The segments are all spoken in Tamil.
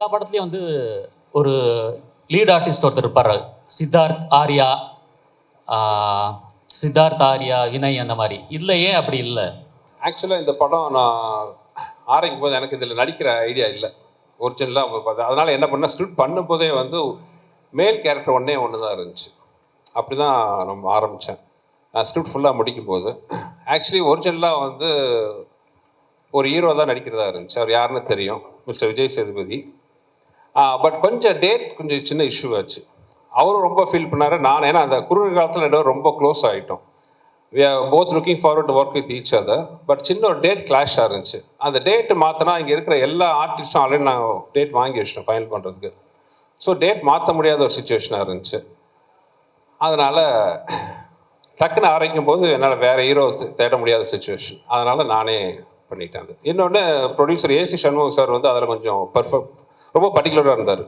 எல்லா படத்துலையும் வந்து ஒரு லீட் ஆர்டிஸ்ட் ஒருத்தர் இருப்பார். சித்தார்த் ஆர்யா, வினய் அந்த மாதிரி. இதில் ஏன் அப்படி இல்லை? ஆக்சுவலாக இந்த படம் நான் ஆரம்பிக்கும் போது எனக்கு இதில் நடிக்கிற ஐடியா இல்லை ஒரிஜினலாக பார்த்தேன். அதனால் என்ன பண்ணேன், ஸ்கிரிப்ட் பண்ணும்போதே வந்து மேல் கேரக்டர் ஒன்று தான் இருந்துச்சு. அப்படி தான் நம்ம ஆரம்பித்தேன். ஸ்கிரிப்ட் ஃபுல்லாக முடிக்கும் போது ஆக்சுவலி ஒரிஜினலாக வந்து ஒரு ஹீரோ தான் நடிக்கிறதா இருந்துச்சு. அவர் யாருன்னு தெரியும், மிஸ்டர் விஜய் சேதுபதி. பட் கொஞ்சம் சின்ன இஷ்யூ ஆச்சு. அவரும் ரொம்ப ஃபீல் பண்ணார், நான் ஏன்னா அந்த குறுகிய காலத்தில் ரெண்டு பேரும் ரொம்ப க்ளோஸ் ஆகிட்டோம். We are both looking forward to work with each other. But சின்ன ஒரு டேட் கிளாஷாக இருந்துச்சு. அந்த டேட்டு மாற்றினா இங்கே இருக்கிற எல்லா ஆர்டிஸ்ட்டும் ஆல்ரெடி நான் டேட் வாங்கி வச்சிட்டேன் ஃபைனல் பண்ணுறதுக்கு. ஸோ டேட் மாற்ற முடியாத ஒரு சுச்சுவேஷனாக இருந்துச்சு. அதனால் டக்குன்னு ஆரம்பிக்கும் போது என்னால் வேறு ஹீரோ தேட முடியாத சுச்சுவேஷன். அதனால் நானே பண்ணிட்டேன். அது இன்னொன்று ப்ரொடியூசர் ஏசி சண்முகம் சார் வந்து அதில் கொஞ்சம் ரொம்ப பர்டிகுலராக இருந்தார்.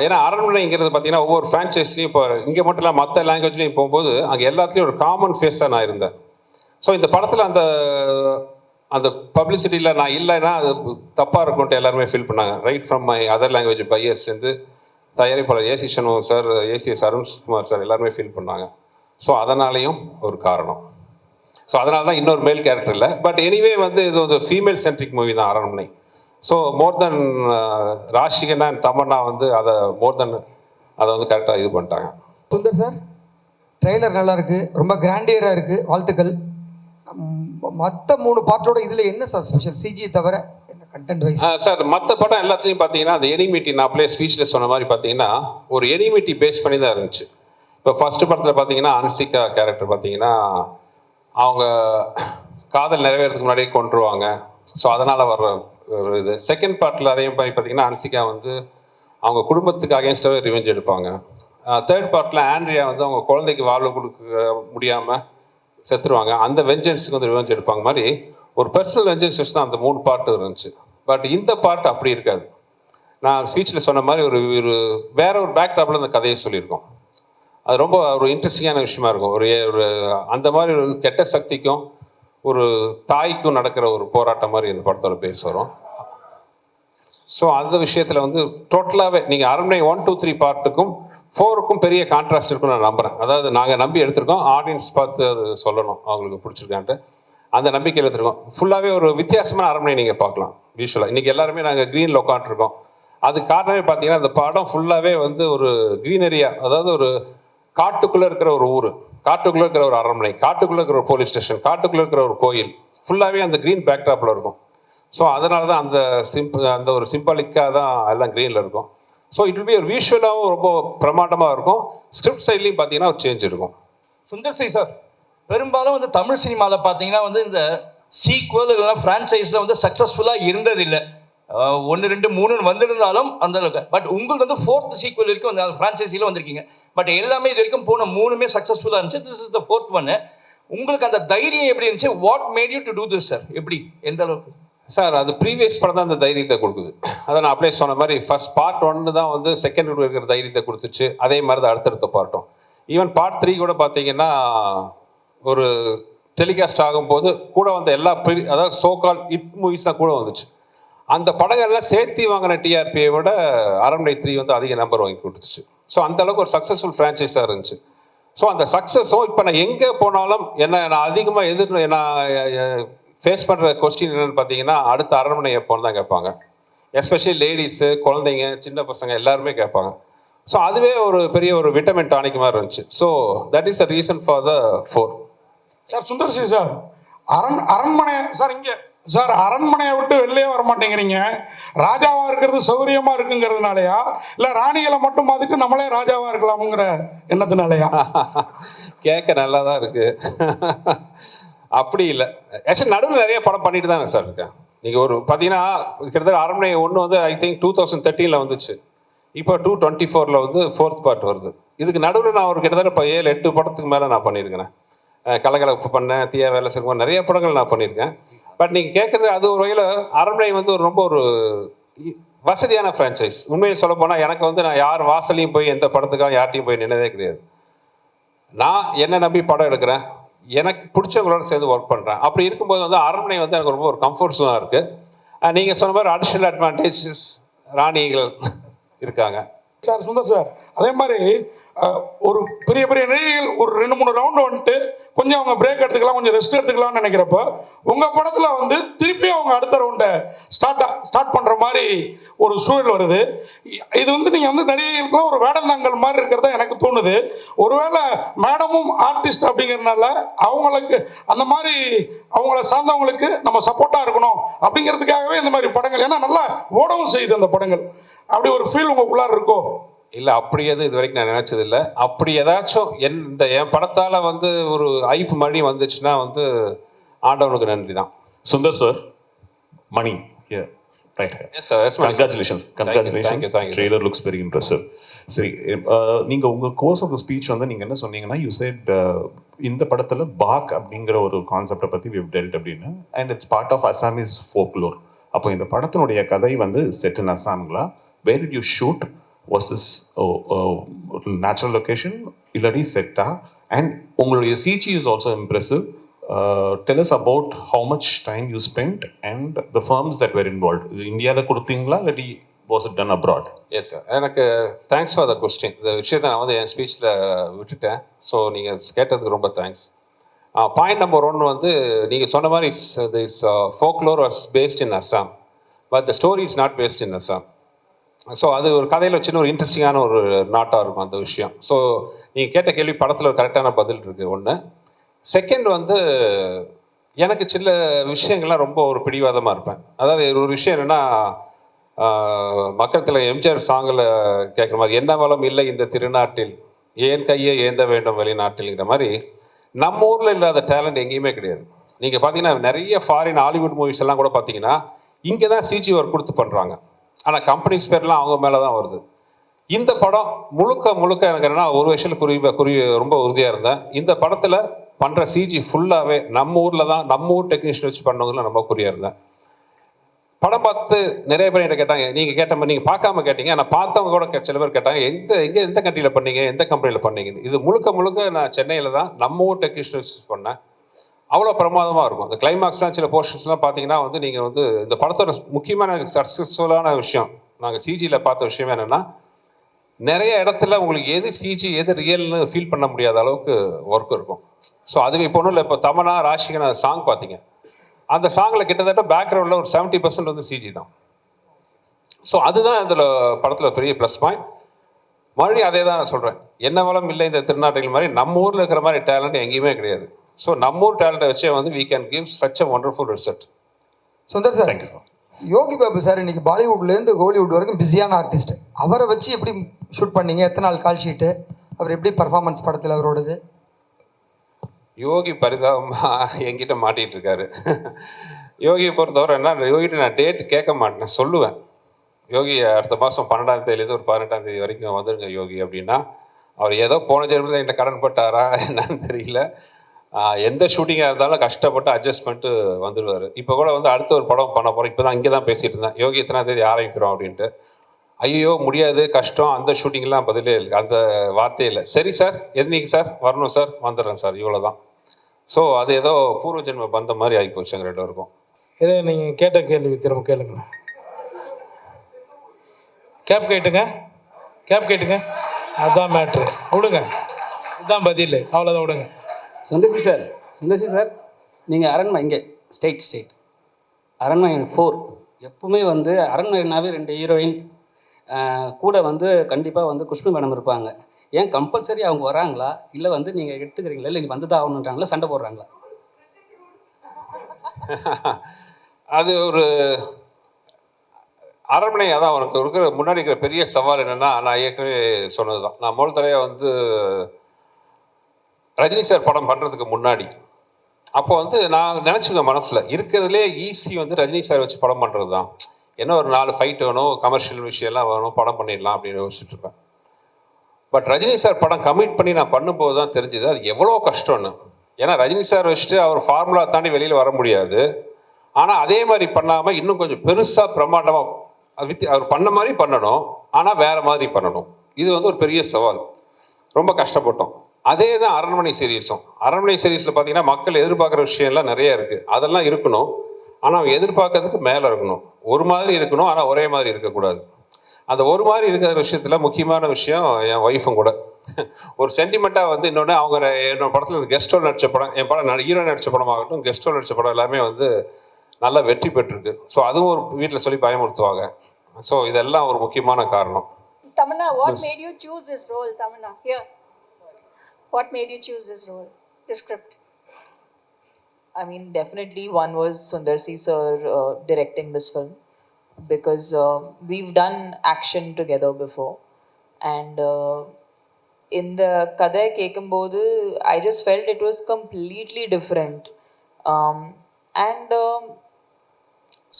ஏன்னா அரண்மனைங்கிறது பார்த்தீங்கன்னா ஒவ்வொரு ஃப்ரான்ச்சைஸ்லையும் இப்போ இங்கே மட்டும் இல்லை மற்ற லாங்குவேஜ்லையும் போகும்போது அங்கே எல்லாத்துலேயும் ஒரு காமன் ஃபேஸாக நான் இருந்தேன். ஸோ இந்த படத்தில் அந்த பப்ளிசிட்டியில் நான் இல்லைன்னா அது தப்பாக இருக்கும்ட்டு எல்லாருமே ஃபீல் பண்ணாங்க. Right from my other language பையர்ஸ்லேருந்து தயாரிப்பாளர் AC Shanmugam sir, ACS Arunkumar sir எல்லாருமே ஃபீல் பண்ணாங்க. ஸோ அதனாலேயும் ஒரு காரணம். ஸோ அதனால தான் இன்னொரு மேல் கேரக்டர் இல்லை. பட் எனிவே வந்து இது ஒரு ஃபீமேல் சென்ட்ரிக் மூவி தான் Aranmanai. So more then Raashi Khanna and Tamannaah வந்து அதை அதை வந்து கரெக்டாக இது பண்ணிட்டாங்க. சுந்தர் சார், ட்ரெய்லர் நல்லா இருக்குது, ரொம்ப கிராண்டியராக இருக்குது, வாழ்த்துக்கள். மற்ற 3 பார்ட்டோட இதில் என்ன சார் ஸ்பெஷல், சிஜி தவிர என்ன கண்டென்ட் வைஸ்? சார் மற்ற படம் எல்லாத்துலேயும் பார்த்தீங்கன்னா அந்த எனிமிட்டி, நான் அப்படியே ஸ்பீச்சில் சொன்ன மாதிரி பார்த்தீங்கன்னா ஒரு எனிமிட்டி பேஸ் பண்ணி தான் இருந்துச்சு. இப்போ ஃபர்ஸ்ட் படத்தில் பார்த்தீங்கன்னா அன்சிகா கேரக்டர் பார்த்தீங்கன்னா அவங்க காதல் நிறைவேறதுக்கு முன்னாடியே கொண்டுருவாங்க. ஸோ அதனால் வர்ற ஒரு இது. செகண்ட் பார்ட்டில் அதே மாதிரி பார்த்தீங்கன்னா அன்சிகா வந்து அவங்க குடும்பத்துக்கு அகேன்ஸ்டாகவே ரிவெஞ்ச் எடுப்பாங்க. தேர்ட் பார்ட்டில் ஆண்ட்ரியா வந்து அவங்க குழந்தைக்கு வாழ்வு கொடுக்க முடியாமல் செத்துருவாங்க. அந்த வெஞ்சன்ஸுக்கு வந்து ரிவெஞ்ச் எடுப்பாங்க. மாதிரி ஒரு பர்சனல் வெஞ்சன்ஸ் வச்சு தான் அந்த 3 பார்ட்டு இருந்துச்சு. பட் இந்த பார்ட் அப்படி இருக்காது. நான் ஸ்பீச்சில் சொன்ன மாதிரி ஒரு வேற ஒரு பேக்ட்ராப்பில் அந்த கதையை சொல்லியிருக்கோம். அது ரொம்ப ஒரு இன்ட்ரெஸ்டிங்கான விஷயமா இருக்கும். ஒரு அந்த மாதிரி ஒரு கெட்ட சக்திக்கும் ஒரு தாய்க்கும் நடக்கிற ஒரு போராட்டம் மாதிரி இந்த படத்தோட பேஸ் வரும். ஸோ அந்த விஷயத்தில் வந்து டோட்டலாகவே நீங்கள் அரண்மனை 1, 2, 3 பார்ட்டுக்கும் 4க்கும் பெரிய கான்ட்ராஸ்ட் இருக்குன்னு நான் நம்புகிறேன். அதாவது நாங்கள் நம்பி எடுத்திருக்கோம், ஆடியன்ஸ் பார்த்து அது சொல்லணும் அவங்களுக்கு பிடிச்சிருக்கான்ட்டு அந்த நம்பிக்கையில் எடுத்துருக்கோம். ஃபுல்லாகவே ஒரு வித்தியாசமான அரண்மனை நீங்கள் பார்க்கலாம் விஷுவலாக. இன்றைக்கி எல்லாருமே நாங்கள் க்ரீனில் உட்காந்துருக்கோம். அது காரணமே பார்த்தீங்கன்னா அந்த படம் ஃபுல்லாகவே வந்து ஒரு க்ரீனரியா, அதாவது ஒரு காட்டுக்குள்ளே இருக்கிற ஒரு ஊர், காட்டுக்குள்ளே இருக்கிற ஒரு அரண்மனை, காட்டுக்குள்ளே இருக்கிற ஒரு போலீஸ் ஸ்டேஷன், காட்டுக்குள்ளே இருக்கிற ஒரு கோயில், ஃபுல்லாகவே அந்த க்ரீன் பேக்ட்ராப்பில் இருக்கும். ஸோ அதனால தான் அந்த ஒரு சிம்பாலிக்காக தான் எல்லாம் க்ரீனில் இருக்கும். ஸோ இட் வில் பி ஒரு விஷுவலாகவும் ரொம்ப பிரமாண்டமாக இருக்கும். ஸ்கிரிப்ட் சைட்லையும் பார்த்தீங்கன்னா ஒரு சேஞ்ச் இருக்கும். சுந்தர் சி சார், பெரும்பாலும் வந்து தமிழ் சினிமாவில் பார்த்தீங்கன்னா வந்து இந்த சீக்வல் இல்லைனா ஃப்ரான்ச்சைஸில் வந்து சக்ஸஸ்ஃபுல்லாக இருந்ததில்லை. 1, 2, 3 வந்திருந்தாலும் அந்த அளவுக்கு. பட் உங்களுக்கு வந்து 4th சீக்வல் வரைக்கும் வந்து அந்த ஃப்ரான்ச்சைஸில் வந்திருக்கீங்க. பட் எல்லாமே இது வரைக்கும் போன 3மே சக்ஸஸ்ஃபுல்லாக இருந்துச்சு. This is the 4th one. உங்களுக்கு அந்த தைரியம் எப்படி இருந்துச்சு? What made you to do this sir? எப்படி, எந்த அளவுக்கு சார்? அது ப்ரீவியஸ் படம் தான் அந்த தைரியத்தை கொடுக்குது. அதை நான் அப்படியே சொன்ன மாதிரி ஃபர்ஸ்ட் பார்ட் 1 தான் வந்து செகண்ட் இருக்கிற தைரியத்தை கொடுத்துச்சு. அதே மாதிரி தான் அடுத்தடுத்த பார்ட்டும். ஈவன் பார்ட் 3 கூட பார்த்தீங்கன்னா ஒரு டெலிகாஸ்ட் ஆகும்போது கூட வந்த எல்லா அதாவது சோகால் ஹிட் மூவிஸ் தான் கூட வந்துச்சு. அந்த படங்கள்லாம் சேர்த்து வாங்கின டிஆர்பியை விட அரண்மனை 3 வந்து அதிக நம்பர் வாங்கி கொடுத்துச்சு. ஸோ அந்த அளவுக்கு ஒரு சக்ஸஸ்ஃபுல் ஃப்ரான்ச்சைஸாக இருந்துச்சு. ஸோ அந்த சக்ஸஸும் இப்போ நான் எங்கே போனாலும் நான் அதிகமாக நான் ஃபேஸ் பண்ணுற கொஸ்டின் என்னென்னு பார்த்தீங்கன்னா அடுத்த அரண்மனை எப்போன்னு தான் கேட்பாங்க. எஸ்பெஷலி லேடிஸு, குழந்தைங்க, சின்ன பசங்க எல்லாருமே கேட்பாங்க. ஸோ அதுவே ஒரு பெரிய ஒரு விட்டமின் டானிக் மாதிரி இருந்துச்சு. So that is the reason for the 4. Sir Sundar C sir, அரண்மனை சார், இங்கே சார் அரண்மனையை விட்டு வெளியே வர மாட்டேங்கிறீங்க. ராஜாவாக இருக்கிறது சௌகரியமாக இருக்குங்கிறதுனாலயா, இல்லை ராணிகளை மட்டும் பார்த்துட்டு நம்மளே ராஜாவாக இருக்கலாமுங்கிற எண்ணத்தினாலயா? கேட்க நல்லா தான் இருக்கு. அப்படி இல்லை. ஆக்சுவலி நடுவில் நிறைய படம் பண்ணிட்டு தானே சார் இருக்கேன். நீங்கள் ஒரு பார்த்தீங்கன்னா கிட்டத்தட்ட அரண்மனை 1 வந்து ஐ திங்க் 2013 வந்துச்சு. இப்போ 2024 வந்து 4th பார்ட் வருது. இதுக்கு நடுவில் நான் ஒரு கிட்டத்தட்ட இப்போ 7-8 படத்துக்கு மேலே நான் பண்ணியிருக்கேன். கலகலப்பு பண்ணேன், தீயா வேலை செய்வோம், நிறைய படங்கள் நான் பண்ணியிருக்கேன். பட் நீங்கள் கேட்குறது அது ஒரு வகையில் அரண்மனை வந்து ரொம்ப ஒரு வசதியான ஃப்ரான்ச்சைஸ். உண்மையை சொல்ல போனால் எனக்கு வந்து நான் யார் வாசலையும் போய் எந்த படத்துக்காக யார்ட்டையும் போய் நின்னதே கிடையாது. நான் என்ன நம்பி படம் எடுக்கிறேன், எனக்கு பிடிச்சவங்களோட சேர்ந்து ஒர்க் பண்ணுறேன். அப்படி இருக்கும்போது வந்து அரண்மனை வந்து எனக்கு ரொம்ப ஒரு கம்ஃபர்ட் ஜோனாக இருக்குது. நீங்கள் சொன்ன மாதிரி அடிஷ்னல் அட்வான்டேஜஸ் ராணிகள் இருக்காங்க. சார் சுந்தர் சார், அதே மாதிரி ஒரு பெரிய பெரிய நடிகைகள் ஒரு 2-3 ரவுண்டு வந்துட்டு கொஞ்சம் அவங்க பிரேக் எடுத்துக்கலாம், கொஞ்சம் ரெஸ்ட் எடுத்துக்கலாம்னு நினைக்கிறப்ப உங்கள் படத்தில் வந்து திருப்பி அவங்க அடுத்த ரவுண்டை ஸ்டார்ட் பண்ணுற மாதிரி ஒரு சூழல் வருது. இது வந்து நீங்கள் வந்து நடிகைகளுக்குலாம் ஒரு வேடந்தாங்கல் மாதிரி இருக்கிறதா எனக்கு தோணுது. ஒருவேளை மேடமும் ஆர்டிஸ்ட் அப்படிங்கிறதுனால அவங்களுக்கு அந்த மாதிரி அவங்கள சார்ந்தவங்களுக்கு நம்ம சப்போர்ட்டாக இருக்கணும் அப்படிங்கிறதுக்காகவே இந்த மாதிரி படங்கள், ஏன்னா நல்லா ஓடவும் செய்யுது அந்த படங்கள், அப்படி ஒரு ஃபீல் உங்களுக்குள்ளார இருக்கோ? இல்லை, அப்படி எதுவும் இது வரைக்கும் நான் நினச்சதில்லை. அப்படி ஏதாச்சும் என் படத்தால் வந்து ஒரு ஐப்பு மணி வந்துச்சுன்னா வந்து ஆண்டவனுக்கு நன்றி தான். Sundar sir, Mani here, right here. Yes sir, yes, Congratulations. Thank you. Trailer looks very impressive. சரி, நீங்க உங்க கோர்ஸ் ஆஃப் த ஸ்பீச் வந்து நீங்க என்ன சொன்னீங்கன்னா, யூ செட் இந்த படத்துல பாக் அப்படிங்கிற ஒரு கான்செப்டை பத்தி we've dealt அப்படின்னு, and it's part of Assamese folklore. அப்போ இந்த படத்தினுடைய கதை வந்து செட் இன் அஸ்ஸாம்ங்களா? Where did you shoot? Was this natural location illadi setta? And உங்களுடைய CG is also impressive. Tell us about how much time you spent and the firms that were involved. இந்தியால கொடுத்தீங்களா இல்லாட்டி was it done abroad? Yes sir, எனக்கு தேங்க்ஸ் ஃபார் த கொஸ்டின். இந்த விஷயத்தை நான் வந்து என் ஸ்பீச்சில் விட்டுட்டேன். ஸோ நீங்கள் கேட்டதுக்கு ரொம்ப தேங்க்ஸ். பாயிண்ட் நம்பர் 1 வந்து நீங்கள் சொன்ன மாதிரி is folklore was based in Assam, but the story is not based in Assam. So அது ஒரு கதையில் சின்ன ஒரு இன்ட்ரெஸ்டிங்கான ஒரு நாட்டாக இருக்கும் அந்த விஷயம். ஸோ நீங்கள் கேட்ட கேள்வி படத்தில் ஒரு கரெக்டான பதில் இருக்குது ஒன்று. செகண்ட் வந்து எனக்கு சில விஷயங்கள்லாம் ரொம்ப ஒரு பிடிவாதமாக இருப்பேன். அதாவது ஒரு விஷயம் என்னென்னா, மக்கள் தலைவர் எம்ஜிஆர் சாங்கில் கேட்குற மாதிரி, என்ன வளம் இல்லை இந்த திருநாட்டில், ஏன் கையை ஏந்த வேண்டும் வெளிநாட்டில்ங்கிற மாதிரி நம்ம ஊரில் இல்லாத டேலண்ட் எங்கேயுமே கிடையாது. நீங்கள் பார்த்தீங்கன்னா நிறைய ஃபாரின் ஹாலிவுட் மூவிஸ் எல்லாம் கூட பார்த்தீங்கன்னா இங்கே தான் சிஜி ஒர்க் கொடுத்து பண்ணுறாங்க. ஆனால் கம்பெனிஸ் பேர்லாம் அவங்க மேலே தான் வருது. இந்த படம் முழுக்க எனக்கு என்னன்னா ஒரு விஷயத்தில் ரொம்ப உறுதியாக இருந்தேன். இந்த படத்தில் பண்ணுற சிஜி ஃபுல்லாகவே நம்ம ஊரில் தான், நம்ம ஊர் டெக்னீஷியன் வச்சு பண்ணவங்களும் ரொம்ப குறியாக இருந்தேன். படம் பார்த்து நிறைய பேர் என்கிட்ட கேட்டாங்க, நீங்கள் கேட்ட மாதிரி நீங்கள் பார்க்காம கேட்டீங்க, ஆனால் பார்த்தவங்க கூட சில பேர் கேட்டாங்க, எந்த கண்ட்ரியில் பண்ணீங்க, எந்த கம்பெனியில் பண்ணீங்க? இது முழுக்க நான் சென்னையில் தான் நம்ம ஊர் டெக்னீஷியன் வச்சு பண்ணேன். அவ்வளோ பிரமாதமாக இருக்கும். இந்த கிளைமாக்ஸ்லாம் சில போர்ஷன்ஸ்லாம் பார்த்தீங்கன்னா வந்து நீங்கள் வந்து இந்த படத்தோட முக்கியமான சக்ஸஸ்ஃபுல்லான விஷயம் நாங்கள் சிஜியில் பார்த்த விஷயம் என்னென்னா, நிறைய இடத்துல உங்களுக்கு எது சிஜி எது ரியல்னு ஃபீல் பண்ண முடியாத அளவுக்கு ஒர்க் இருக்கும். ஸோ அதுவே இப்போ ஒன்றும் இல்லை, இப்போ தமனா ராஷிகன சாங் பார்த்தீங்க, அந்த சாங்கில் கிட்டத்தட்ட பேக்ரவுண்டில் ஒரு 70% வந்து சிஜி தான். ஸோ அதுதான் இதில் படத்தில் பெரிய ப்ளஸ் பாயிண்ட். மறுபடியும் அதே தான் நான் சொல்கிறேன், என்ன வளம் இல்லை இந்த திருநாட்டில் மாதிரி நம்ம ஊரில் இருக்கிற மாதிரி டேலண்ட் எங்கேயுமே கிடையாது. ஸோ நம்ம ஊர் டேலண்ட்டை வச்சே வந்து we can give such a wonderful result. Sundar sir, Thank you, sir. Yogi Babu sir இன்னைக்கு பாலிவுட்லேருந்து ஹாலிவுட் வரைக்கும் பிஸியான ஆர்டிஸ்ட். அவரை வச்சு எப்படி ஷூட் பண்ணீங்க? எத்தனை நாள் கால் ஷீட்டு? அவர் எப்படி பர்ஃபார்மன்ஸ் படத்தில் அவரோடது? யோகி பரிதாபமாக என்கிட்ட மாட்டிகிட்டு இருக்காரு. யோகியை பொறுத்தவரை என்ன, யோகிட்ட நான் டேட் கேட்க மாட்டேன், சொல்லுவேன். யோகி அடுத்த மாதம் 12ஆம் தேதியிலேருந்து ஒரு 18ஆம் தேதி வரைக்கும் வந்துருங்க யோகி அப்படின்னா, அவர் ஏதோ போன ஜென்மத்தில் என்கிட்ட கடன் பட்டாரா என்னன்னு தெரியல. எந்த ஷூட்டிங்காக இருந்தாலும் கஷ்டப்பட்டு அட்ஜஸ்ட் பண்ணிட்டு வந்துடுவார். இப்போ கூட வந்து அடுத்த ஒரு படம் பண்ண போகிறோம், இப்போ தான் இங்கே தான் பேசிகிட்டு இருந்தேன், யோகி எத்தனாம் தேதி ஆரம்பிக்கிறோம் அப்படின்ட்டு. ஐயோ முடியாது, கஷ்டம், அந்த ஷூட்டிங்லாம் பதிலே இல்லை, அந்த வார்த்தையே இல்லை. சரி சார், என்னைக்கு சார் வரணும் சார், வந்துடுறேன் சார், இவ்வளோ தான். ஸோ அது ஏதோ பூர்வ ஜென்ம பந்த மாதிரி ஆகி போச்சுங்க 2 பேருக்கும். இதை நீங்கள் கேட்ட கேள்வி திரும்ப கேளுங்க. கேப் கேட்டுங்க, அதுதான் மேட்ரு. விடுங்க, இதுதான் பதில், அவ்வளோதான், விடுங்க. சுந்தர்சி சார், நீங்கள் அரண்மனை இங்கே ஸ்டேட் அரண்மனை 4 எப்பவுமே வந்து அரண்மனைனாவே 2 ஹீரோயின் கூட வந்து கண்டிப்பாக வந்து குஷ்பு மேடம் இருப்பாங்க. ஏன் கம்பல்சரி அவங்க வராங்களா, இல்லை வந்து நீங்கள் எடுத்துக்கிறீங்களா, இல்லை நீங்கள் வந்து தான் ஆகணுன்றாங்களா, சண்டை போடுறாங்களா? அது ஒரு அரண்மனை. அதான் உனக்கு இருக்கிற முன்னாடி இருக்கிற பெரிய சவால் என்னென்னா, நான் ஏற்கனவே சொன்னது தான். நான் முதல் தடவை வந்து ரஜினி சார் படம் பண்ணுறதுக்கு முன்னாடி, அப்போ வந்து நான் நினச்சிருக்கேன் மனசில், இருக்கிறதுலே ஈஸி வந்து ரஜினி சார் வச்சு படம் பண்ணுறது தான். என்ன ஒரு 4 ஃபைட் வேணும், கமர்ஷியல் விஷயம்லாம் வேணும், படம் பண்ணிடலாம் அப்படின்னு யோசிச்சுட்டு இருப்பேன். பட் ரஜினி சார் படம் கமிட் பண்ணி நான் பண்ணும்போது தான் தெரிஞ்சுது அது எவ்வளோ கஷ்டம்னு. ஏன்னா ரஜினி சார் வச்சுட்டு அவர் ஃபார்முலா தாண்டி வெளியில் வர முடியாது. ஆனால் அதே மாதிரி பண்ணாமல் இன்னும் கொஞ்சம் பெருசாக பிரமாண்டமாக அவர் பண்ண மாதிரி பண்ணணும், ஆனால் வேறு மாதிரி பண்ணணும். இது வந்து ஒரு பெரிய சவால், ரொம்ப கஷ்டப்பட்டோம். அதே தான் அரண்மனை சீரீஸும். அரண்மனை சீரீஸில் பார்த்தீங்கன்னா மக்கள் எதிர்பார்க்குற விஷயம்லாம் நிறைய இருக்குது, அதெல்லாம் இருக்கணும். ஆனால் அவங்க எதிர்பார்க்கறதுக்கு மேலே இருக்கணும், ஒரு மாதிரி இருக்கணும், ஆனால் ஒரே மாதிரி இருக்கக்கூடாது. அந்த ஒரு மாதிரி இருக்கிற விஷயத்தில் முக்கியமான விஷயம் என் ஒய்ஃபும் கூட ஒரு சென்டிமெண்ட்டாக வந்து இன்னொன்று அவங்க என்னோட படத்தில் கெஸ்ட் ரோல் நடித்த படம், என் படம் ஹீரோ நடித்த படமாகட்டும், கெஸ்ட் ரோல் நடித்த படம் எல்லாமே வந்து நல்லா வெற்றி பெற்றிருக்கு. ஸோ அதுவும் ஒரு வீட்டில் சொல்லி பயமுறுத்துவாங்க. ஸோ இதெல்லாம் ஒரு முக்கியமான காரணம். Tamanna, what made you choose this role, Tamanna? Here. What made you choose this role, this script? I mean, definitely one was Sundar C sir directing this film, because we've done action together before, and in the Kadai Kekambodu, I just felt it was completely different. And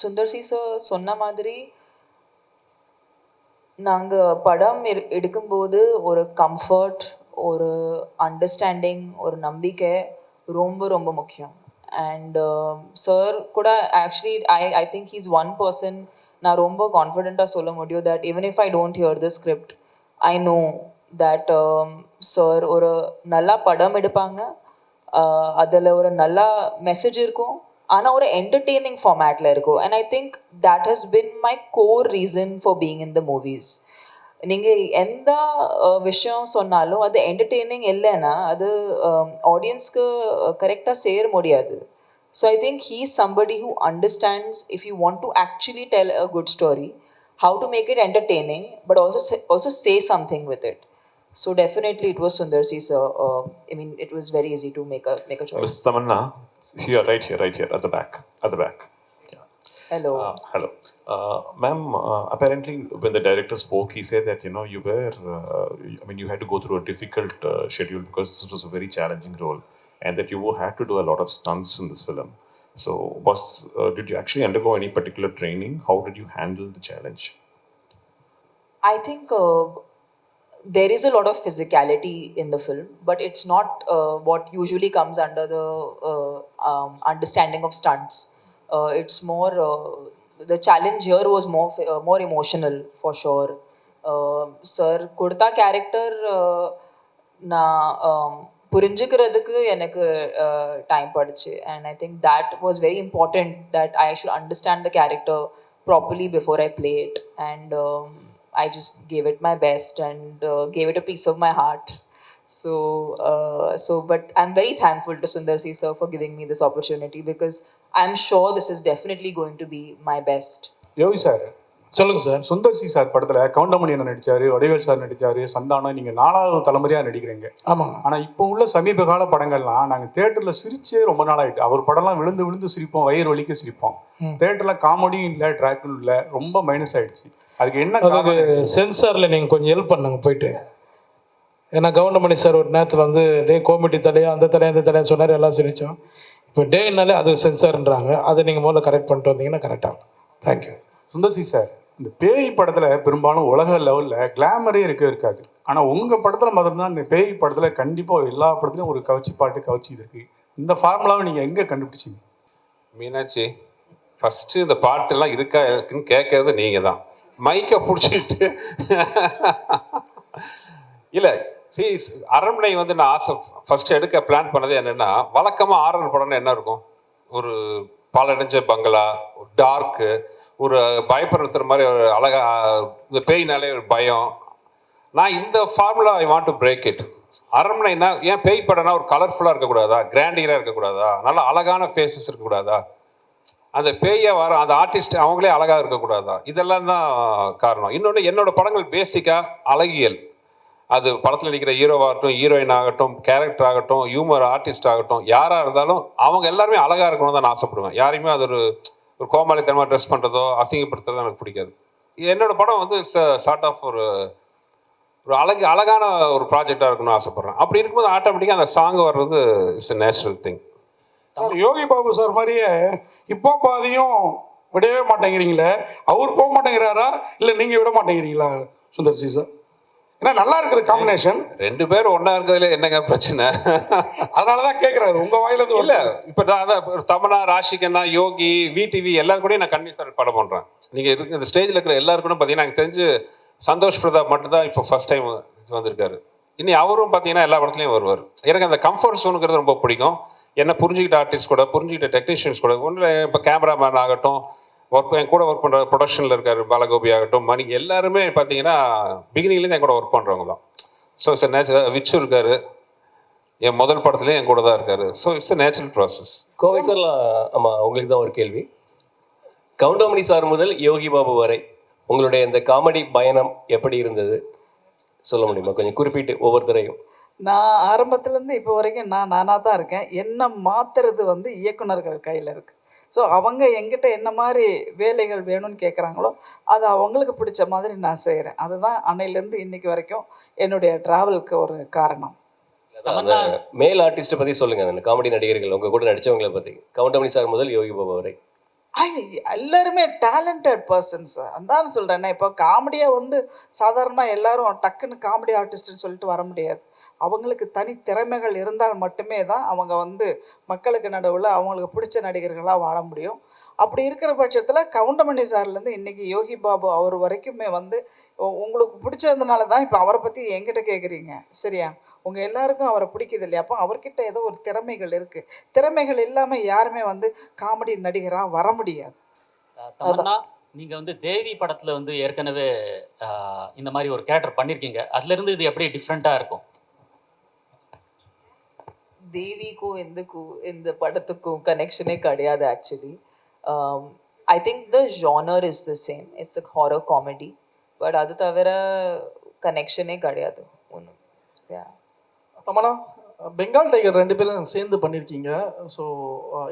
Sundar C sir sonna madri நாங்கள் படம் எடுக்கும்போது ஒரு கம்ஃபர்ட், ஒரு அண்டர்ஸ்டாண்டிங், ஒரு நம்பிக்கை ரொம்ப ரொம்ப முக்கியம். அண்ட் சார் கூட actually I think he's one person நான் ரொம்ப கான்ஃபிடென்ட்டாக சொல்ல முடியும் that even if I don't here the script, I know that sir ஒரு நல்லா படம் எடுப்பாங்க, அதில் ஒரு நல்லா மெசேஜ் இருக்கும், ஆனால் ஒரு என்டர்டெய்னிங் ஃபார்மேட்டில் இருக்கும். And I think that has been my core reason for being in the movies. நீங்கள் எந்த விஷயம் சொன்னாலும் அது என்டர்டெய்னிங் இல்லைன்னா அது ஆடியன்ஸ்க்கு கரெக்டாக சேர முடியாது. So I think he is somebody who understands if you want to actually tell a good story, how to make it entertaining but also say something with it. So definitely it was Sundar C sir. I mean, it was very easy to make a choice. Miss Tamanna, here, right here, at the back. Yeah. Hello. Hello. Ma'am, apparently when the director spoke, he said that, you were, you had to go through a difficult schedule because this was a very challenging role, and that you had to do a lot of stunts in this film. So did you actually undergo any particular training? How did you handle the challenge? I think there is a lot of physicality in the film, but it's not what usually comes under the understanding of stunts. It's more, the challenge here was more emotional for sure. Sir, Kurta character na புரிஞ்சுக்கிறதுக்கு எனக்கு டைம் படுச்சு. And I think that was very important, that I should understand the character properly before I play it. And I just gave it my best and gave it a piece of my heart. But I'm very thankful to Sundar C sir for giving me this opportunity, because I'm sure this is definitely going to be my best. Yogi sir சொல்லுங்க சார். சுந்தர் சி சார் படத்தில் கவுண்டமணி என்ன நடித்தார், வடிவேல் சார் நடித்தார், சந்தானம், நீங்கள் 4வது தலைமுறையாக நடிக்கிறீங்க. ஆமாங்க. ஆனால் இப்போ உள்ள சமீப கால படங்கள்லாம் நாங்கள் தேட்டரில் சிரிச்சே ரொம்ப நாள் ஆகிட்டு. அவர் படம்லாம் விழுந்து விழுந்து சிரிப்போம், வயிறு வலிக்க சிரிப்போம். தேட்டரில் காமெடியும் இல்லை, ட்ராக்கும் இல்லை, ரொம்ப மைனஸ் ஆகிடுச்சு. அதுக்கு என்ன காரணம்? சென்சாரில் நீங்கள் கொஞ்சம் ஹெல்ப் பண்ணுங்க போயிட்டு. ஏன்னா கவுண்டமணி சார் ஒரு நேரத்தில் வந்து டே கோமிட்டி தலையா அந்த தலையா சொன்னார், எல்லாம் சிரித்தோம். இப்போ டேனாலே அது சென்சார்ன்றாங்க. அதை நீங்கள் முதல்ல கரெக்ட் பண்ணிட்டு வந்தீங்கன்னா கரெக்டாக. தேங்க்யூ. சுந்தர் சி சார், இந்த பேய் படத்தில் பெரும்பாலும் உலக லெவலில் கிளாமரே இருக்காது. ஆனால் உங்கள் படத்தில் மட்டும்தான் இந்த பேய் படத்தில் கண்டிப்பாக எல்லா படத்துலையும் ஒரு கவச்சி பாட்டு கவச்சி இருக்கு. இந்த ஃபார்முலாவை நீங்கள் எங்கே கண்டுபிடிச்சிங்க? மீனாட்சி, ஃபஸ்ட்டு இந்த பாட்டெல்லாம் இருக்குன்னு கேட்கறது நீங்கள் தான். மைக்கை பிடிச்சிட்டு இல்லை, அரண்மனை வந்து நான் ஆசை ஃபஸ்ட்டு எடுக்க பிளான் பண்ணது என்னென்னா, வழக்கமாக ஆரன் படம்னு என்ன இருக்கும், ஒரு பாலடைஞ்ச பங்களா, டார்க்கு, ஒரு பயப்படுத்துற மாதிரி ஒரு அழகா, இந்த பேய்னாலே ஒரு பயம். நான் இந்த formula I want to break it. அரண்மனைனா ஏன் பேய் படம்னா ஒரு கலர்ஃபுல்லாக இருக்கக்கூடாதா, கிராண்டியராக இருக்கக்கூடாதா, நல்லா அழகான ஃபேஸஸ் இருக்கக்கூடாதா, அந்த பேயை வர அந்த ஆர்டிஸ்ட் அவங்களே அழகாக இருக்கக்கூடாதா, இதெல்லாம் தான் காரணம். இன்னொன்று, என்னோட படங்கள் பேசிக்காக அழகியல். அது படத்தில் நடிக்கிற ஹீரோவாகட்டும், ஹீரோயின் ஆகட்டும், கேரக்டர் ஆகட்டும், ஹியூமர் ஆர்டிஸ்ட் ஆகட்டும், யாராக இருந்தாலும் அவங்க எல்லாருமே அழகாக இருக்கணும்னு தான் நான் ஆசைப்படுவேன். யாரையுமே அது ஒரு கோமாளித்தனமாக ட்ரெஸ் பண்ணுறதோ அசிங்கப்படுத்துறதோ எனக்கு பிடிக்காது. என்னோட படம் வந்து சார்ட் ஆஃப் ஒரு அழகான ஒரு ப்ராஜெக்டாக இருக்கணும்னு ஆசைப்பட்றேன். அப்படி இருக்கும்போது ஆட்டோமேட்டிக்காக அந்த சாங் வர்றது it's a natural thing. Sir, Yogi Babu sir மாதிரியே இப்போ பாதியும் விடவே மாட்டேங்கிறீங்களே, அவர் போக மாட்டேங்கிறாரா இல்லை நீங்கள் விட மாட்டேங்கிறீங்களா சுந்தர் சி சார்? ஏன்னா நல்லா இருக்குது காம்பினேஷன். 2 பேரும் ஒன்றா இருக்கிறதுல என்னங்க பிரச்சனை? அதனால தான் கேட்குறாரு உங்கள் வாயிலிருந்து. இல்லை, இப்போ அதான் தமன்னா, ராஷிகண்ணா, யோகி, விடிவி எல்லாரும் கூட நான் கண்டிப்பாக படம் பண்ணுறேன். நீங்கள் இந்த ஸ்டேஜில் இருக்கிற எல்லாரும் கூட பார்த்தீங்கன்னா எனக்கு தெரிஞ்சு சந்தோஷ் பிரதாப் மட்டும்தான் இப்போ ஃபர்ஸ்ட் டைம் வந்திருக்காரு. இனி அவரும் பார்த்தீங்கன்னா எல்லா படத்துலையும் வருவார். எனக்கு அந்த கம்ஃபர்ட் ஜோனுங்கிறது ரொம்ப பிடிக்கும். என்ன புரிஞ்சுக்கிட்ட ஆர்டிஸ்ட் கூட, புரிஞ்சுக்கிட்ட டெக்னீஷியன்ஸ் கூட, ஒன்றில் இப்போ கேமராமேன் ஆகட்டும், என் கூட ஒர்க் பண்ணுற ப்ரொடக்ஷனில் இருக்கார் பாலகோபி ஆகட்டும், மணி, எல்லாருமே பார்த்தீங்கன்னா பிகினிங்லேருந்து என் கூட ஒர்க் பண்ணுறவங்க தான். So it's natural. விச்சு இருக்கார், என் முதல் படத்துலேயும் என் கூட தான் இருக்கார். So it's a natural process. Kovai sir, ஆமாம், உங்களுக்கு தான் ஒரு கேள்வி. கவுண்டமணி சார் முதல் யோகி பாபு வரை உங்களுடைய இந்த காமெடி பயணம் எப்படி இருந்தது சொல்ல முடியுமா? கொஞ்சம் குறிப்பிட்டு ஒவ்வொருத்தரையும். நான் ஆரம்பத்துலேருந்து இப்போ வரைக்கும் நானாக தான் இருக்கேன். என்ன மாற்றுறது வந்து இயக்குனர்கள் கையில் இருக்குது. ஸோ அவங்க எங்கிட்ட என்ன மாதிரி வேலைகள் வேணும்னு கேட்குறாங்களோ அதை அவங்களுக்கு பிடிச்ச மாதிரி நான் செய்கிறேன். அதுதான் அன்னையிலேருந்து இன்னைக்கு வரைக்கும் என்னுடைய ட்ராவலுக்கு ஒரு காரணம். அந்த மேல் ஆர்டிஸ்ட்டை பற்றி சொல்லுங்கள், அந்த காமெடி நடிகர்கள் உங்கள் கூட நடித்தவங்களை பற்றி. கவுண்டமணி சார் முதல் யோகி பாபு வரை எல்லாருமே டேலண்டட் பர்சன்ஸ். அதான் சொல்கிறேன். இப்போ காமெடியாக வந்து சாதாரணமாக எல்லாரும் டக்குன்னு காமெடி ஆர்டிஸ்ட்னு சொல்லிட்டு வர முடியாது. அவங்களுக்கு தனி திறமைகள் இருந்தால் மட்டுமே தான் அவங்க வந்து மக்களுக்கு நடுவில் அவங்களுக்கு பிடிச்ச நடிகர்களாக வாழ முடியும். அப்படி இருக்கிற பட்சத்தில் கவுண்டமணி சார்லேருந்து இன்றைக்கி யோகி பாபு அவர் வரைக்குமே வந்து உங்களுக்கு பிடிச்சதுனால தான் இப்போ அவரை பற்றி என்கிட்ட கேட்குறீங்க, சரியா? உங்கள் எல்லாருக்கும் அவரை பிடிக்குது இல்லையா? அப்போ அவர்கிட்ட ஏதோ ஒரு திறமைகள் இருக்குது. திறமைகள் இல்லாமல் யாருமே வந்து காமெடி நடிகராக வர முடியாது. தமன்னா, நீங்கள் வந்து தேவி படத்தில் வந்து ஏற்கனவே இந்த மாதிரி ஒரு கேரக்டர் பண்ணியிருக்கீங்க. அதுலேருந்து இது எப்படி டிஃப்ரெண்ட்டாக இருக்கும்? தேவிக்கும் இந்த படத்துக்கும் கனெக்ஷனே கிடையாது actually. I think the genre is the same. It's a horror comedy. But அது தவிர கனெக்ஷனே கிடையாது ஒன்றும். தமன்னா, பெங்கால் டைகர் 2 பேரும் சேர்ந்து பண்ணியிருக்கீங்க. ஸோ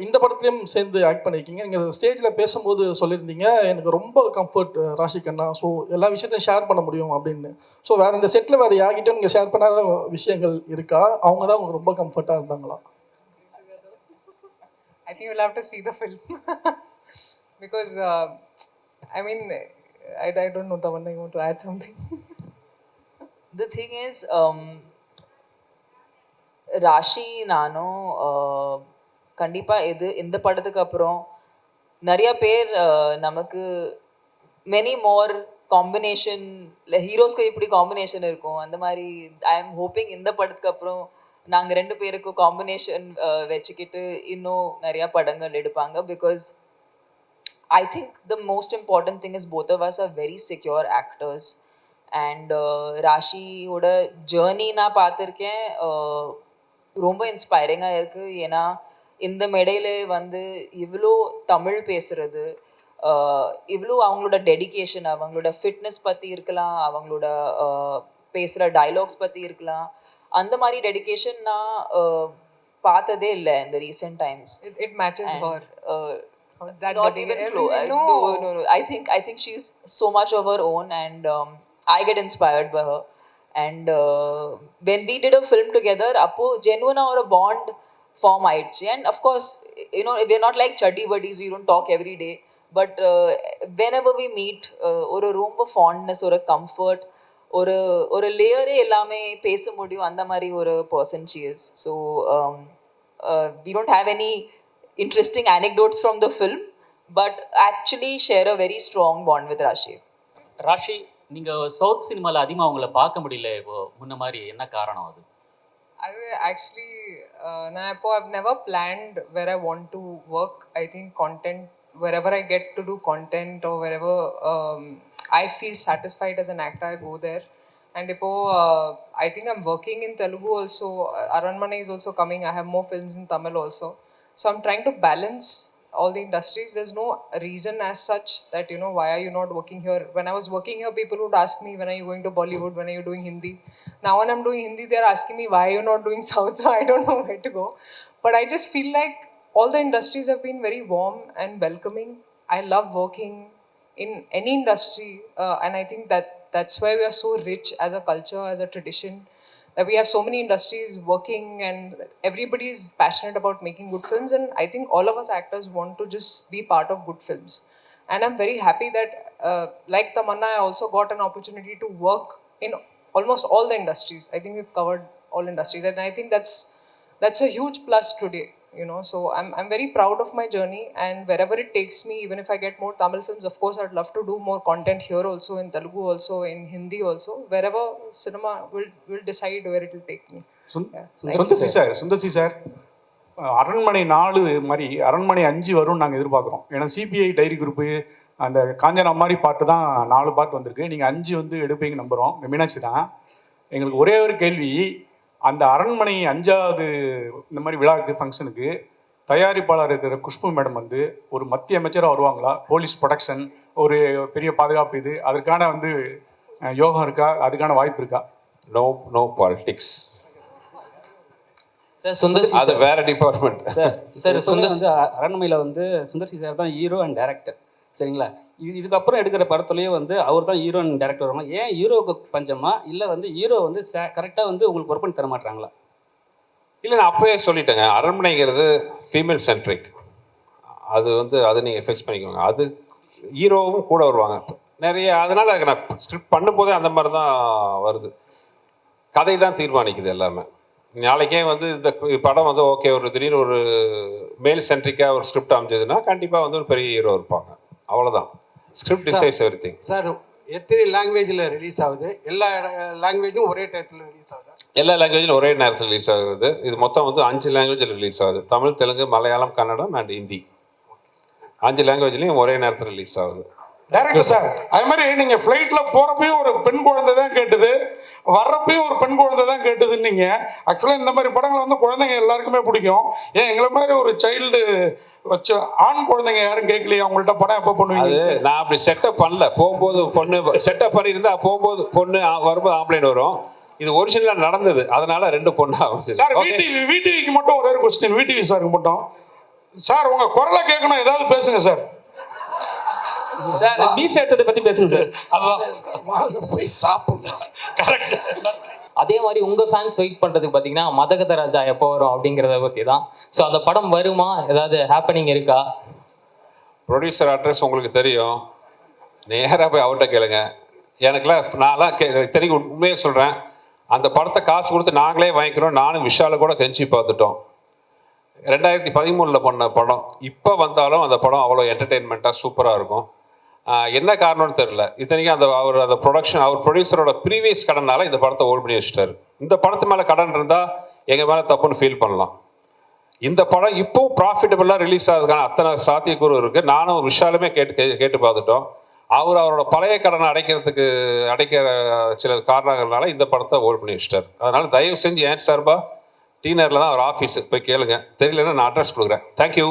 இந்த படத்துலையும் சேர்ந்து ஆக்ட் பண்ணியிருக்கீங்க. நீங்கள் ஸ்டேஜில் பேசும்போது சொல்லியிருந்தீங்க, எனக்கு ரொம்ப கம்ஃபர்ட் ராஷி கண்ணா, ஸோ எல்லா விஷயத்தையும் ஷேர் பண்ண முடியும் அப்படின்னு. ஸோ வேறு இந்த செட்டில் வேறு யார்கிட்டையும் நீங்கள் ஷேர் பண்ணாத விஷயங்கள் இருக்கா? அவங்க தான் உங்களுக்கு ரொம்ப கம்ஃபர்ட்டாக இருந்தாங்களா? I think you'll have to see the film because I mean I don't know, Tamanna, you want to add something? The thing is, Raashi நானும் கண்டிப்பாக இந்த படத்துக்கு அப்புறம் நிறைய பேர் நமக்கு மெனி மோர் காம்பினேஷன், இல்லை ஹீரோஸ்க்கு இப்படி காம்பினேஷன் இருக்கும் அந்த மாதிரி. ஐ எம் ஹோப்பிங் இந்த படத்துக்கு அப்புறம் நாங்கள் 2 பேருக்கும் காம்பினேஷன் வச்சுக்கிட்டு இன்னும் நிறையா படங்கள் எடுப்பாங்க. Because I think the most important thing is both of us are very secure actors. And ராஷியோட ஜேர்னி நான் பார்த்துருக்கேன், ரொம்ப இன்ஸ்பைரிங்காக இருக்குது. ஏன்னா இந்த மேடையில் வந்து இவ்வளோ தமிழ் பேசுகிறது, இவ்வளோ அவங்களோட டெடிகேஷன், அவங்களோட ஃபிட்னஸ் பற்றி இருக்கலாம், அவங்களோட பேசுகிற டைலாக்ஸ் பற்றி இருக்கலாம், அந்த மாதிரி டெடிகேஷன் நான் பார்த்ததே இல்லை இந்த recent times. It matches her. Not even close. No. I think she's so much of her own, and I get inspired by her. And when we did a film together, appo genuine or a bond form aichi. And of course, you know, we're not like chuddy buddies, we don't talk every day, but whenever we meet, or a room of fondness or a comfort, or a layer ellame pesa mudiyum andha mari or a person she is. So we don't have any interesting anecdotes from the film, but actually share a very strong bond with Rashi. Raashi, நீங்கள் சவுத் சினிமாவில் அதிகமாக உங்களை பார்க்க முடியல இப்போ முன்ன மாதிரி, என்ன காரணம் அது? Actually, I've never planned where I want to work. I think content, wherever I get to do content or wherever I feel satisfied as an actor, I go there. And I think I'm working in Telugu also. Aranmane is also coming. I have more films in Tamil also. So I'm trying to balance all the industries. There's no reason as such that, you know, why are you not working here? When I was working here, people would ask me, when are you going to Bollywood? When are you doing Hindi? Now when I'm doing Hindi, they're asking me, why are you not doing South? So I don't know where to go. But I just feel like all the industries have been very warm and welcoming. I love working in any industry. And I think that's why we are so rich as a culture, as a tradition. That we have so many industries working and everybody is passionate about making good films, and I think all of us actors want to just be part of good films. And I'm very happy that like Tamanna, I also got an opportunity to work in almost all the industries. I think we've covered all industries, and I think that's a huge plus today, you know. So I'm very proud of my journey, and wherever it takes me, even if I get more Tamil films, of course I'd love to do more content here also, in Telugu also, in Hindi also. Wherever cinema will decide where it will take me. Sundar C sir அரண்மனை 4 மாதிரி அரண்மனை 5 வரும்னு நாங்கள் எதிர்பார்க்குறோம். ஏன்னா சிபிஐ டைரி குரூப்பு அந்த காஞ்சனா மாதிரி பாட்டு தான் 4 பாட்டு வந்திருக்கு. நீங்கள் 5 வந்து எடுப்பீங்க நம்புகிறோம். மீனாட்சி தான். எங்களுக்கு ஒரே ஒரு கேள்வி, அந்த அரண்மனை 5வது இந்த மாதிரி விழாவுக்கு ஃபங்க்ஷனுக்கு தயாரிப்பாளர் இருக்கிற குஷ்பு மேடம் வந்து ஒரு மத்திய அமைச்சராக வருவாங்களா? போலீஸ் ப்ரொடக்ஷன், ஒரு பெரிய பாதுகாப்பு, இது அதற்கான வந்து யோகம் இருக்கா? அதுக்கான வாய்ப்பு இருக்கா? No politics. சார் சுந்தர் அது வேற டிபார்ட்மெண்ட். சார் சுந்தர் வந்து அரண்மனையில் வந்து சுந்தர்சி சார் தான் ஹீரோ அண்ட் டேரக்டர், சரிங்களா? இதுக்கப்புறம் எடுக்கிற படத்துலேயே வந்து அவர் தான் ஹீரோ அண்ட் டேரக்டர் வருமா? ஏன் ஹீரோவுக்கு பஞ்சமா, இல்லை வந்து ஹீரோ வந்து கரெக்டாக வந்து உங்களுக்கு ஒர்க் பண்ணி தர மாட்டாங்களா? இல்லை, நான் அப்போவே சொல்லிட்டேங்க, அரண்மனைங்கிறது ஃபீமேல் சென்ட்ரிக். அது வந்து அதை நீங்கள் ஃபிக்ஸ் பண்ணிக்கோங்க. அது ஹீரோவும் கூட வருவாங்க நிறைய. அதனால் நான் ஸ்கிரிப்ட் பண்ணும்போதே அந்த மாதிரி தான் வருது. கதை தான் தீர்மானிக்குது எல்லாமே. நாளைக்கே வந்து இந்த படம் வந்து ஓகே, ஒரு திடீர்னு ஒரு மேல் சென்ட்ரிக்காக ஒரு ஸ்கிரிப்ட் அமைஞ்சதுன்னா கண்டிப்பாக வந்து ஒரு பெரிய ஹீரோ இருப்பாங்க. அவ்வளோதான். Script decides everything. சார் எத்தனை லாங்குவேஜில் ரிலீஸ் ஆகுது? எல்லா லாங்குவேஜும் ஒரே டயத்தில் ரிலீஸ் ஆகுது? எல்லா லாங்குவேஜிலும் ஒரே நேரத்தில் ரிலீஸ் ஆகுது. இது மொத்தம் வந்து 5 லாங்குவேஜில் ரிலீஸ் ஆகுது. தமிழ், தெலுங்கு, மலையாளம், கன்னடம் அண்ட் ஹிந்தி. 5 லாங்குவேஜ்லையும் ஒரே நேரத்தில் ரிலீஸ் ஆகுது. டைரக்டர் சார், அது மாதிரி நீங்கள் ஃப்ளைட்டில் போகிறப்பையும் ஒரு பெண் குழந்தை தான் கேட்டுது, வர்றப்பையும் ஒரு பெண் குழந்தை தான் கேட்டுதுன்னு. நீங்கள் ஆக்சுவலாக இந்த மாதிரி படங்களை வந்து குழந்தைங்க எல்லாருக்குமே பிடிக்கும். ஏன் எங்களை மாதிரி ஒரு சைல்டு வச்சு ஆண் குழந்தைங்க யாரும் கேட்கலையே, அவங்கள்ட்ட படம் எப்போ பண்ணுவீங்க? அது நான் அப்படி செட்டப் பண்ணல. போகும்போது பொண்ணு செட்டப் பண்ணியிருந்தா போகும்போது பொண்ணு வரும்போது ஆம்பளைன் வரும். இது ஒரிஜினலாக நடந்தது, அதனால 2 பொண்ணு. சார் விடிவிக்கு மட்டும் ஒரே ஒரு கொஸ்டின், விடிவி சாருக்கு மட்டும். சார் உங்கள் குரலை கேட்கணும், ஏதாவது பேசுங்க சார். சார் பீஸ் எடுத்ததை பற்றி பேசுங்க சார். அதான் போய் சாப்பிடுங்க. கரெக்ட். அதே மாதிரி உங்கள் ஃபேன்ஸ் வெயிட் பண்ணுறதுக்கு பார்த்தீங்கன்னா மதகத ராஜா எப்போ வரும் அப்படிங்கிறத பற்றி தான். ஸோ அந்த படம் வருமா? ஏதாவது ஹேப்பனிங் இருக்கா? ப்ரொடியூசர் அட்ரஸ் உங்களுக்கு தெரியும், நேராக போய் அவர்கிட்ட கேளுங்க. எனக்குலாம் நான்லாம் தெரியும், உண்மையாக சொல்கிறேன். அந்த படத்தை காசு கொடுத்து நாங்களே வாங்கிக்கிறோம். நானும் விஷாலை கூட கெஞ்சி பார்த்துட்டோம். 2013 பண்ண படம் இப்போ வந்தாலும் அந்த படம் அவ்வளோ என்டர்டெயின்மெண்ட்டாக சூப்பராக இருக்கும். என்ன காரணம்னு தெரில. இத்தனைக்கும் அந்த ப்ரொடக்ஷன் அவர் ப்ரொடியூசரோட ப்ரீவியஸ் கடனால இந்த படத்தை ஹோல்ட் பண்ணி வச்சுட்டாரு. இந்த படத்து மேலே கடன் இருந்தால் எங்கள் மேலே தப்புன்னு ஃபீல் பண்ணலாம். இந்த படம் இப்போவும் ப்ராஃபிட்டபுளாக ரிலீஸ் ஆகிறதுக்கான அத்தனை சாத்தியக்கூறு இருக்குது. நானும் விஷாலுமே கேட்டு பார்த்துட்டோம். அவரோட பழைய கடனை அடைக்கிற சில காரணங்கள்னால இந்த படத்தை ஹோல்ட் பண்ணி வச்சுட்டார். அதனால் தயவு செஞ்சு ஏன் சார்பா டீனரில் தான் அவர் ஆஃபீஸுக்கு போய் கேளுங்க. தெரியலன்னா நான் அட்ரஸ் கொடுக்குறேன். தேங்க்யூ.